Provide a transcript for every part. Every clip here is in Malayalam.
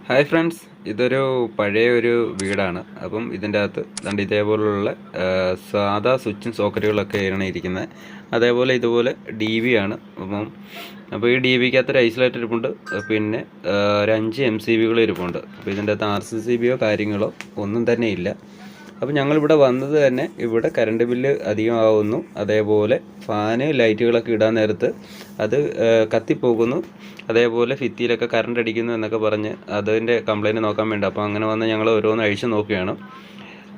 ഹായ് ഫ്രണ്ട്സ്, ഇതൊരു പഴയ ഒരു വീടാണ്. അപ്പം ഇതിൻ്റെ അകത്ത് ദാണ്ട് ഇതേപോലുള്ള സാധാ സ്വിച്ചും സോക്കറ്റുകളൊക്കെയാണ് ഇരിക്കുന്നത്. അതേപോലെ ഇതുപോലെ DV ആണ്. അപ്പോൾ ഈ DVക്കകത്ത് ഒരു ഐസൊലേറ്റർ ഇരിപ്പുണ്ട്, പിന്നെ ഒരു 5 MCBകൾ ഇരിപ്പുണ്ട്. അപ്പോൾ ഇതിൻ്റെ അകത്ത് RCCBയോ കാര്യങ്ങളോ ഒന്നും തന്നെ ഇല്ല. അപ്പോൾ ഞങ്ങളിവിടെ വന്നത് തന്നെ ഇവിടെ കറണ്ട് ബില്ല് അധികമാകുന്നു, അതേപോലെ ഫാന് ലൈറ്റുകളൊക്കെ ഇടാൻ നേരത്ത് അത് കത്തിപ്പോകുന്നു, അതേപോലെ ഭിത്തിയിലൊക്കെ കറണ്ട് അടിക്കുന്നു എന്നൊക്കെ പറഞ്ഞ് അതിൻ്റെ കംപ്ലയിൻറ്റ് നോക്കാൻ വേണ്ടി അപ്പോൾ അങ്ങനെ വന്ന് ഞങ്ങൾ ഓരോന്ന് അഴിച്ച് നോക്കുകയാണ്.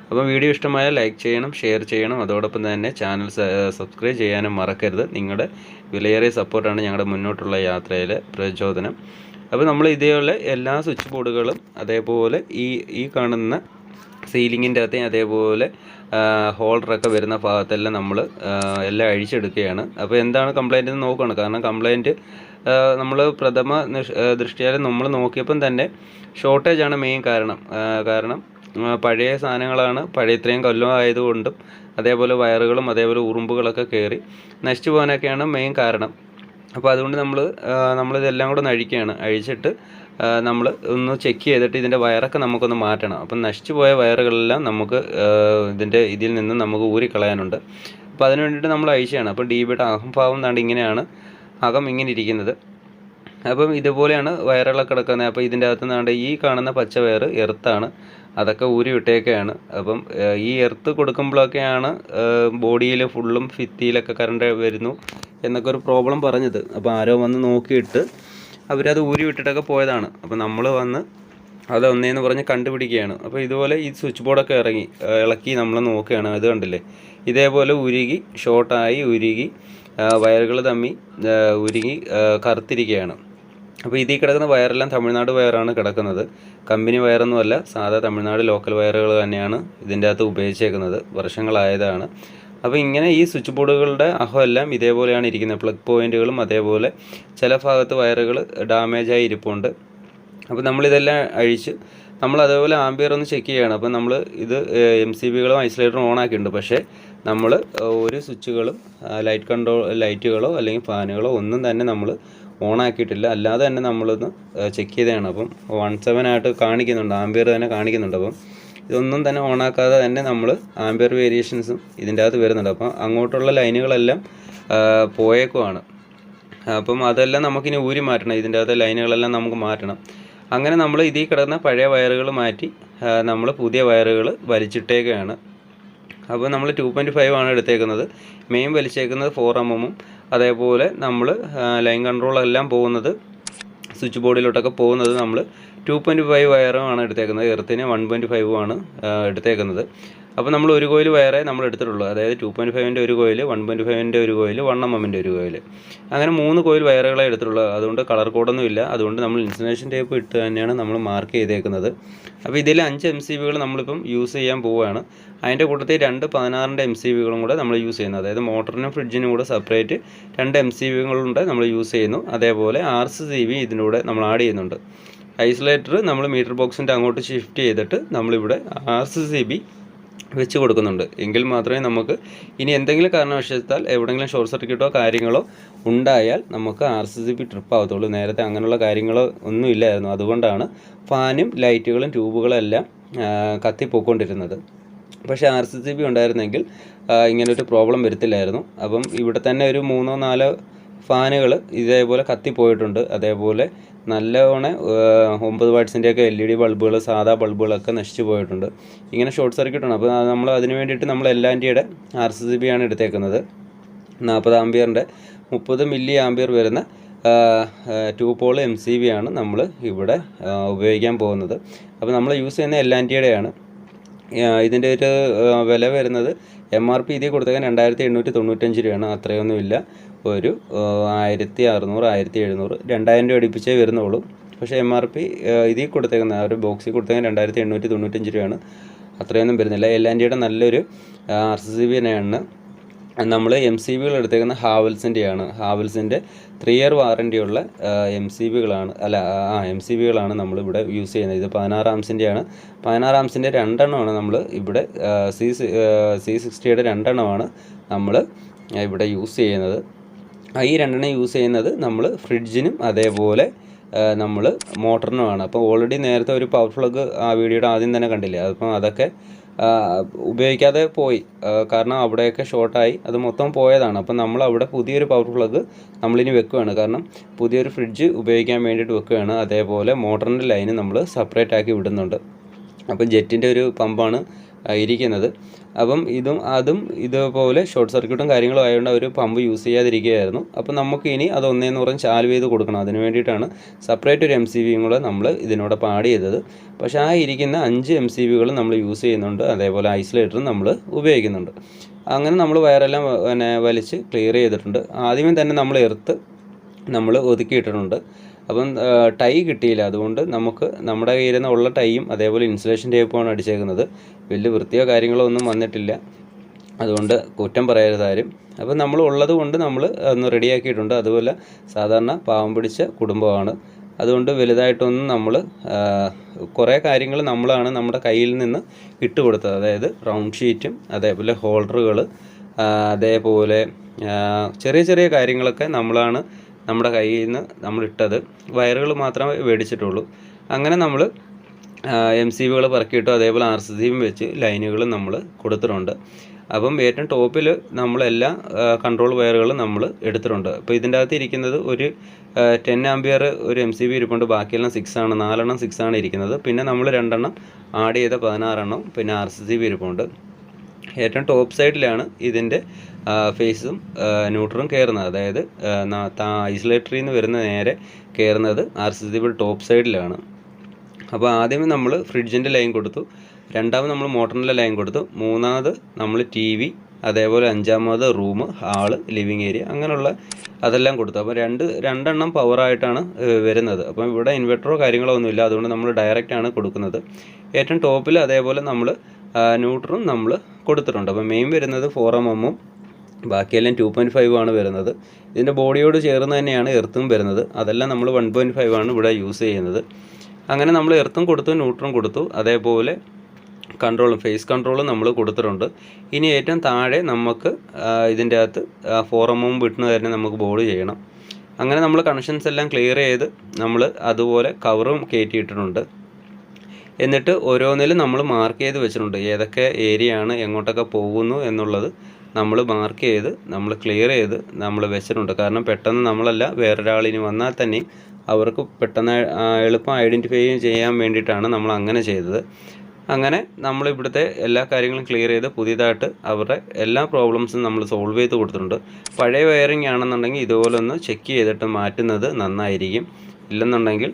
അപ്പോൾ വീഡിയോ ഇഷ്ടമായാൽ ലൈക്ക് ചെയ്യണം, ഷെയർ ചെയ്യണം, അതോടൊപ്പം തന്നെ ചാനൽ സബ്സ്ക്രൈബ് ചെയ്യാനും മറക്കരുത്. നിങ്ങളുടെ വിലയേറിയ സപ്പോർട്ടാണ് ഞങ്ങളുടെ മുന്നോട്ടുള്ള യാത്രയിലെ പ്രചോദനം. അപ്പോൾ നമ്മൾ ഇതേപോലെ എല്ലാ സ്വിച്ച് ബോർഡുകളും അതേപോലെ ഈ കാണുന്ന സീലിങ്ങിൻ്റെ അകത്ത് അതേപോലെ ഹോൾഡറൊക്കെ വരുന്ന ഭാഗത്തെല്ലാം നമ്മൾ എല്ലാം അഴിച്ചെടുക്കുകയാണ്. അപ്പോൾ എന്താണ് കംപ്ലയിൻ്റ് എന്ന് നോക്കുകയാണ്. കാരണം കംപ്ലയിൻറ്റ് നമ്മൾ പ്രഥമ ദൃഷ്ടിയാൽ നമ്മൾ നോക്കിയപ്പം തന്നെ ഷോർട്ടേജാണ് മെയിൻ കാരണം പഴയ സാധനങ്ങളാണ്, പഴയ ഇത്രയും കൊല്ലം ആയതുകൊണ്ടും അതേപോലെ വയറുകളും അതേപോലെ ഉറുമ്പുകളൊക്കെ കയറി നശിച്ചു പോകാനൊക്കെയാണ് മെയിൻ കാരണം. അപ്പോൾ അതുകൊണ്ട് നമ്മളിതെല്ലാം കൂടെ ഒന്ന് അഴിച്ചിട്ട് നമ്മൾ ഒന്ന് ചെക്ക് ചെയ്തിട്ട് ഇതിൻ്റെ വയറൊക്കെ നമുക്കൊന്ന് മാറ്റണം. അപ്പം നശിച്ചു പോയ വയറുകളെല്ലാം നമുക്ക് ഇതിൽ നിന്ന് നമുക്ക് ഊരിക്കളയാനുണ്ട്. അപ്പോൾ അതിന് വേണ്ടിയിട്ട് നമ്മൾ അഴിച്ചാണ്. അപ്പോൾ DBയുടെ അഹംഭാവം താണ്ട് ഇങ്ങനെയാണ്, അകം ഇങ്ങനെ ഇരിക്കുന്നത്. അപ്പം ഇതുപോലെയാണ് വയറുകളൊക്കെ കിടക്കുന്നത്. അപ്പോൾ ഇതിൻ്റെ അകത്ത് നിന്നാണ്ട് ഈ കാണുന്ന പച്ച വയർ എർത്താണ്, അതൊക്കെ ഊരി വിട്ടേക്കെയാണ്. അപ്പം ഈ എർത്ത് കൊടുക്കുമ്പോഴൊക്കെയാണ് ബോഡിയിൽ ഫുള്ളും ഭിത്തിയിലൊക്കെ കറണ്ട് വരുന്നു എന്നൊക്കെ ഒരു പ്രോബ്ലം പറഞ്ഞത്. അപ്പോൾ ആരോ വന്ന് നോക്കിയിട്ട് അവരത് ഊരി വിട്ടിട്ടൊക്കെ പോയതാണ്. അപ്പോൾ നമ്മൾ വന്ന് അത് ഒന്നേന്ന് പറഞ്ഞ് കണ്ടുപിടിക്കുകയാണ്. അപ്പോൾ ഇതുപോലെ ഈ സ്വിച്ച് ബോർഡൊക്കെ ഇളക്കി നമ്മൾ നോക്കുകയാണ്. അത് കണ്ടില്ലേ, ഇതേപോലെ ഉരുകി ഷോർട്ടായി ഉരുകി വയറുകൾ തമ്മി ഉരുകി കറുത്തിരിക്കുകയാണ്. അപ്പോൾ ഇതിൽ കിടക്കുന്ന വയറെല്ലാം തമിഴ്നാട് വയറാണ് കിടക്കുന്നത്. കമ്പനി വയറൊന്നുമല്ല, സാധാ തമിഴ്നാട് ലോക്കൽ വയറുകൾ തന്നെയാണ് ഇതിൻ്റെ അകത്ത് ഉപയോഗിച്ചേക്കുന്നത്, വർഷങ്ങളായതാണ്. അപ്പോൾ ഇങ്ങനെ ഈ സ്വിച്ച് ബോർഡുകളുടെ അഹമെല്ലാം ഇതേപോലെയാണ് ഇരിക്കുന്നത്. പ്ലഗ് പോയിൻറ്റുകളും അതേപോലെ ചില ഭാഗത്ത് വയറുകൾ ഡാമേജായി ഇരിപ്പുണ്ട്. അപ്പോൾ നമ്മളിതെല്ലാം അഴിച്ച് നമ്മൾ അതേപോലെ ആംബിയർ ഒന്ന് ചെക്ക് ചെയ്യുകയാണ്. അപ്പോൾ നമ്മൾ ഇത് MCBകളും ഐസൊലേറ്ററും ഓണാക്കിയിട്ടുണ്ട്. പക്ഷേ നമ്മൾ ഒരു സ്വിച്ചുകളും ലൈറ്റുകളോ അല്ലെങ്കിൽ ഫാനുകളോ ഒന്നും തന്നെ നമ്മൾ ഓണാക്കിയിട്ടില്ല. അല്ലാതെ തന്നെ നമ്മളൊന്ന് ചെക്ക് ചെയ്തതാണ്. അപ്പം 17 ആയിട്ട് കാണിക്കുന്നുണ്ട്, ആംബിയർ തന്നെ കാണിക്കുന്നുണ്ട്. അപ്പം ഇതൊന്നും തന്നെ ഓണാക്കാതെ തന്നെ നമ്മൾ ആംബിയർ വേരിയേഷൻസും ഇതിൻ്റെ അകത്ത് വരുന്നുണ്ട്. അപ്പം അങ്ങോട്ടുള്ള ലൈനുകളെല്ലാം പോയേക്കുവാണ്. അപ്പം അതെല്ലാം നമുക്കിനി ഊരി മാറ്റണം. ഇതിൻ്റെ അകത്തെ ലൈനുകളെല്ലാം നമുക്ക് മാറ്റണം. അങ്ങനെ നമ്മൾ ഇതിൽ കിടന്ന പഴയ വയറുകൾ മാറ്റി നമ്മൾ പുതിയ വയറുകൾ വലിച്ചിട്ടേക്കുകയാണ്. അപ്പോൾ നമ്മൾ 2.5 ആണ് എടുത്തേക്കുന്നത്. മെയിൻ വലിച്ചേക്കുന്നത് 4 mm. അതേപോലെ നമ്മൾ ലൈൻ കൺട്രോളെല്ലാം പോകുന്നത് സ്വിച്ച് ബോർഡിലോട്ടൊക്കെ പോകുന്നത് നമ്മൾ 2.5 വയറുമാണ് എടുത്തേക്കുന്നത്. എർത്തിന് 1.5 ആണ് എടുത്തേക്കുന്നത്. അപ്പോൾ നമ്മൾ ഒരു കോയിൽ വയറേ നമ്മൾ എടുത്തിട്ടുള്ളൂ. അതായത് 2.5ൻ്റെ ഒരു കോയിൽ, 1.5ൻ്റെ ഒരു കോയിൽ, 1 mmൻ്റെ ഒരു കോയിൽ, അങ്ങനെ 3 കോയിൽ വയറുകളെ എടുത്തിട്ടുള്ളൂ. അതുകൊണ്ട് കളർ കോഡൊന്നും ഇല്ല. അതുകൊണ്ട് നമ്മൾ ഇൻസുലേഷൻ ടേപ്പ് ഇട്ട് തന്നെയാണ് നമ്മൾ മാർക്ക് ചെയ്തേക്കുന്നത്. അപ്പോൾ ഇതിൽ 5 MCBകൾ നമ്മളിപ്പം യൂസ് ചെയ്യാൻ പോവുകയാണ്. അതിൻ്റെ കൂട്ടത്തിൽ 2 16ൻ്റെ MCBകളും കൂടെ നമ്മൾ യൂസ് ചെയ്യുന്നു. അതായത് മോട്ടറിനും ഫ്രിഡ്ജിനും കൂടെ സെപ്പറേറ്റ് 2 MCBകളുണ്ട് നമ്മൾ യൂസ് ചെയ്യുന്നു. അതേപോലെ RCCB ഇതിൻ്റെ കൂടെ നമ്മൾ ആഡ് ചെയ്യുന്നുണ്ട്. ഐസൊലേറ്റർ നമ്മൾ മീറ്റർ ബോക്സിൻ്റെ അങ്ങോട്ട് ഷിഫ്റ്റ് ചെയ്തിട്ട് നമ്മളിവിടെ RCCB വെച്ച് കൊടുക്കുന്നുണ്ട്. എങ്കിൽ മാത്രമേ നമുക്ക് ഇനി എന്തെങ്കിലും കാരണവശാൽ എവിടെയെങ്കിലും ഷോർട്ട് സർക്യൂട്ടോ കാര്യങ്ങളോ ഉണ്ടായാൽ നമുക്ക് RCCB ട്രിപ്പ് ആവത്തുള്ളൂ. നേരത്തെ അങ്ങനെയുള്ള കാര്യങ്ങളോ ഒന്നും ഇല്ലായിരുന്നു. അതുകൊണ്ടാണ് ഫാനും ലൈറ്റുകളും ട്യൂബുകളും എല്ലാം കത്തിപ്പോയിക്കൊണ്ടിരുന്നത്. പക്ഷേ RCCB ഉണ്ടായിരുന്നെങ്കിൽ ഇങ്ങനൊരു പ്രോബ്ലം വരത്തില്ലായിരുന്നു. അപ്പം ഇവിടെ തന്നെ ഒരു 3-4 ഫാനുകൾ ഇതേപോലെ കത്തിപ്പോയിട്ടുണ്ട്. അതേപോലെ നല്ലവണ്ണം 9 വാട്ട്സിൻ്റെയൊക്കെ LED ബൾബുകൾ, സാധാ ബൾബുകളൊക്കെ നശിച്ചു പോയിട്ടുണ്ട്. ഇങ്ങനെ ഷോർട്ട് സർക്യൂട്ടാണ്. അപ്പോൾ നമ്മൾ അതിന് വേണ്ടിയിട്ട് നമ്മൾ LNTയുടെ RCCB ആണ് എടുത്തേക്കുന്നത്. 40 ആംബിയറിൻ്റെ 30 മില്ലി ആംബിയർ വരുന്ന 2 പോൾ MCB ആണ് നമ്മൾ ഇവിടെ ഉപയോഗിക്കാൻ പോകുന്നത്. അപ്പോൾ നമ്മൾ യൂസ് ചെയ്യുന്ന LNTയുടെയാണ്. ഇതിൻ്റെ ഒരു വില വരുന്നത് MRP ഇതിൽ കൊടുത്തേക്കാൻ 2895 രൂപയാണ്. അത്രയൊന്നുമില്ല, ഒരു 1600 1700 2000 രൂപ അടുപ്പിച്ചേ വരുന്നുള്ളൂ. പക്ഷേ MRP ഇതിൽ കൊടുത്തേക്കുന്ന ഒരു ബോക്സിൽ കൊടുത്തേക്കാൻ 2895 രൂപയാണ്. അത്രയൊന്നും വരുന്നില്ല. LNTയുടെ നല്ലൊരു RCCB തന്നെയാണ്. നമ്മൾ MCBകൾ എടുത്തേക്കുന്ന ഹാവൽസിൻ്റെയാണ്. ഹാവൽസിൻ്റെ 3 ഇയർ വാറൻറ്റിയുള്ള MCBകളാണ് നമ്മളിവിടെ യൂസ് ചെയ്യുന്നത്. ഇത് 16 ആംസിൻ്റെയാണ്. 16 ആംസിൻ്റെ 2 എണ്ണമാണ് നമ്മൾ ഇവിടെ C60യുടെ 2 എണ്ണമാണ് നമ്മൾ ഇവിടെ യൂസ് ചെയ്യുന്നത്. ഈ 2 എണ്ണം യൂസ് ചെയ്യുന്നത് നമ്മൾ ഫ്രിഡ്ജിനും അതേപോലെ നമ്മൾ മോട്ടറിനുമാണ്. അപ്പോൾ ഓൾറെഡി നേരത്തെ ഒരു പവർ പ്ലഗ് ആ വീഡിയോയുടെ ആദ്യം തന്നെ കണ്ടില്ലേ, അപ്പം അതൊക്കെ ഉപയോഗിക്കാതെ പോയി, കാരണം അവിടെയൊക്കെ ഷോർട്ടായി അത് മൊത്തം പോയതാണ്. അപ്പം നമ്മൾ അവിടെ പുതിയൊരു പവർ പ്ലഗ് നമ്മളിനി വെക്കുകയാണ്, കാരണം പുതിയൊരു ഫ്രിഡ്ജ് ഉപയോഗിക്കാൻ വേണ്ടിയിട്ട് വെക്കുകയാണ്. അതേപോലെ മോട്ടറിൻ്റെ ലൈന് നമ്മൾ സെപ്പറേറ്റ് ആക്കി വിടുന്നുണ്ട്. അപ്പം ജെറ്റിൻ്റെ ഒരു പമ്പാണ് ഇരിക്കുന്നത്. അപ്പം അതും ഇതുപോലെ ഷോർട്ട് സർക്യൂട്ടും കാര്യങ്ങളും ആയതുകൊണ്ട് അവർ പമ്പ് യൂസ് ചെയ്യാതിരിക്കുകയായിരുന്നു. അപ്പം നമുക്ക് ഇനി അത് ഒന്നേന്ന് പറഞ്ഞ് ചാൽവ് ചെയ്ത് കൊടുക്കണം. അതിന് വേണ്ടിയിട്ടാണ് സെപ്പറേറ്റ് ഒരു MCBയും കൂടെ നമ്മൾ ഇതിനോടൊപ്പം ആഡ് ചെയ്തത്. പക്ഷേ ആ ഇരിക്കുന്ന 5 MCBകൾ നമ്മൾ യൂസ് ചെയ്യുന്നുണ്ട്. അതേപോലെ ഐസൊലേറ്ററും നമ്മൾ ഉപയോഗിക്കുന്നുണ്ട്. അങ്ങനെ നമ്മൾ വയറെല്ലാം വലിച്ച് ക്ലിയർ ചെയ്തിട്ടുണ്ട്. ആദ്യമേ തന്നെ നമ്മൾ എർത്ത് നമ്മൾ ഒതുക്കിയിട്ടിട്ടുണ്ട്. അപ്പം ടൈ കിട്ടിയില്ല, അതുകൊണ്ട് നമുക്ക് നമ്മുടെ കയ്യിൽ നിന്ന് ഉള്ള ടൈയും അതേപോലെ ഇൻസുലേഷൻ ടേപ്പുമാണ് അടിച്ചേക്കുന്നത്. വലിയ വൃത്തിയോ കാര്യങ്ങളോ ഒന്നും വന്നിട്ടില്ല, അതുകൊണ്ട് കുറ്റം പറയരുത് ആരും. അപ്പം നമ്മൾ ഉള്ളത് കൊണ്ട് നമ്മൾ ഒന്ന് റെഡിയാക്കിയിട്ടുണ്ട്. അതുപോലെ സാധാരണ പാവം പിടിച്ച കുടുംബമാണ്, അതുകൊണ്ട് വലുതായിട്ടൊന്നും നമ്മൾ കുറേ കാര്യങ്ങൾ നമ്മളാണ് നമ്മുടെ കയ്യിൽ നിന്ന് ഇട്ടുകൊടുത്തത്. അതായത് റൗണ്ട് ഷീറ്റും അതേപോലെ ഹോൾഡറുകൾ, അതേപോലെ ചെറിയ ചെറിയ കാര്യങ്ങളൊക്കെ നമ്മളാണ് നമ്മുടെ കയ്യിൽ നിന്ന് നമ്മളിട്ടത്. വയറുകൾ മാത്രമേ മേടിച്ചിട്ടുള്ളൂ. അങ്ങനെ നമ്മൾ MCBകൾ പറക്കിയിട്ടു. അതേപോലെ RCBയും വെച്ച് ലൈനുകളും നമ്മൾ കൊടുത്തിട്ടുണ്ട്. അപ്പം ഏറ്റവും ടോപ്പിൽ നമ്മളെല്ലാ കൺട്രോൾ വയറുകളും നമ്മൾ എടുത്തിട്ടുണ്ട്. അപ്പോൾ ഇതിൻ്റെ അകത്ത് ഇരിക്കുന്നത് ഒരു 10 ആംപിയർ ഒരു MCB ഇരിപ്പുണ്ട്. ബാക്കിയെല്ലാം 6 ആണ്, 4 6 ആണ് ഇരിക്കുന്നത്. പിന്നെ നമ്മൾ 2 ആഡ് ചെയ്ത 16 പിന്നെ RCB ഇരിപ്പുണ്ട്. ഏറ്റവും ടോപ്പ് സൈഡിലാണ് ഇതിൻ്റെ ഫേസും ന്യൂട്രലും കയറുന്നത്. അതായത് ഐസൊലേറ്ററിൽ നിന്ന് വരുന്ന നേരെ കയറുന്നത് RCB ടോപ്പ് സൈഡിലാണ്. അപ്പോൾ ആദ്യമേ നമ്മൾ ഫ്രിഡ്ജിൻ്റെ ലൈൻ കൊടുത്തു, രണ്ടാമത് നമ്മൾ മോട്ടറിൻ്റെ ലൈൻ കൊടുത്തു, മൂന്നാമത് നമ്മൾ TV, അതേപോലെ അഞ്ചാമത് റൂം, ഹാള്, ലിവിങ് ഏരിയ, അങ്ങനെയുള്ള അതെല്ലാം കൊടുത്തു. അപ്പോൾ രണ്ടെണ്ണം പവറായിട്ടാണ് വരുന്നത്. അപ്പം ഇവിടെ ഇൻവെർട്ടറോ കാര്യങ്ങളോ ഒന്നുമില്ല, അതുകൊണ്ട് നമ്മൾ ഡയറക്റ്റാണ് കൊടുക്കുന്നത്. ഏറ്റവും ടോപ്പിൽ അതേപോലെ നമ്മൾ ന്യൂട്രലും നമ്മൾ കൊടുത്തിട്ടുണ്ട്. അപ്പോൾ മെയിൻ വരുന്നത് 4mm, ബാക്കിയെല്ലാം 2.5 ആണ് വരുന്നത്. ഇതിൻ്റെ ബോഡിയോട് ചേർന്ന് തന്നെയാണ് എർത്തും വരുന്നത്. അതെല്ലാം നമ്മൾ 1.5 ആണ് ഇവിടെ യൂസ് ചെയ്യുന്നത്. അങ്ങനെ നമ്മൾ എർത്തും കൊടുത്തു, ന്യൂട്രലും കൊടുത്തു, അതേപോലെ കൺട്രോളും ഫേസ് കൺട്രോളും നമ്മൾ കൊടുത്തിട്ടുണ്ട്. ഇനി ഏറ്റവും താഴെ നമുക്ക് ഇതിൻ്റെ അകത്ത് 4mm വിട്ടിന് തന്നെ നമുക്ക് ബോർഡ് ചെയ്യണം. അങ്ങനെ നമ്മൾ കണക്ഷൻസ് എല്ലാം ക്ലിയർ ചെയ്ത് നമ്മൾ അതുപോലെ കവറും കയറ്റിയിട്ടിട്ടുണ്ട്. എന്നിട്ട് ഓരോന്നിലും നമ്മൾ മാർക്ക് ചെയ്ത് വെച്ചിട്ടുണ്ട്, ഏതൊക്കെ ഏരിയ ആണ് എങ്ങോട്ടൊക്കെ പോകുന്നു എന്നുള്ളത് നമ്മൾ മാർക്ക് ചെയ്ത് നമ്മൾ ക്ലിയർ ചെയ്ത് നമ്മൾ വെച്ചിട്ടുണ്ട്. കാരണം പെട്ടെന്ന് നമ്മളല്ല വേറൊരാളിനി വന്നാൽ തന്നെയും അവർക്ക് പെട്ടെന്ന് എളുപ്പം ഐഡൻറ്റിഫൈ ചെയ്യാൻ വേണ്ടിയിട്ടാണ് നമ്മൾ അങ്ങനെ ചെയ്തത്. അങ്ങനെ നമ്മൾ ഇവിടുത്തെ എല്ലാ കാര്യങ്ങളും ക്ലിയർ ചെയ്ത് പുതിയതായിട്ട് അവരുടെ എല്ലാ പ്രോബ്ലംസും നമ്മൾ സോൾവ് ചെയ്ത് കൊടുത്തിട്ടുണ്ട്. പഴയ വയറിംഗ് ആണെന്നുണ്ടെങ്കിൽ ഇതുപോലെ ഒന്ന് ചെക്ക് ചെയ്തിട്ട് മാറ്റുന്നത് നന്നായിരിക്കും. ഇല്ലെന്നുണ്ടെങ്കിൽ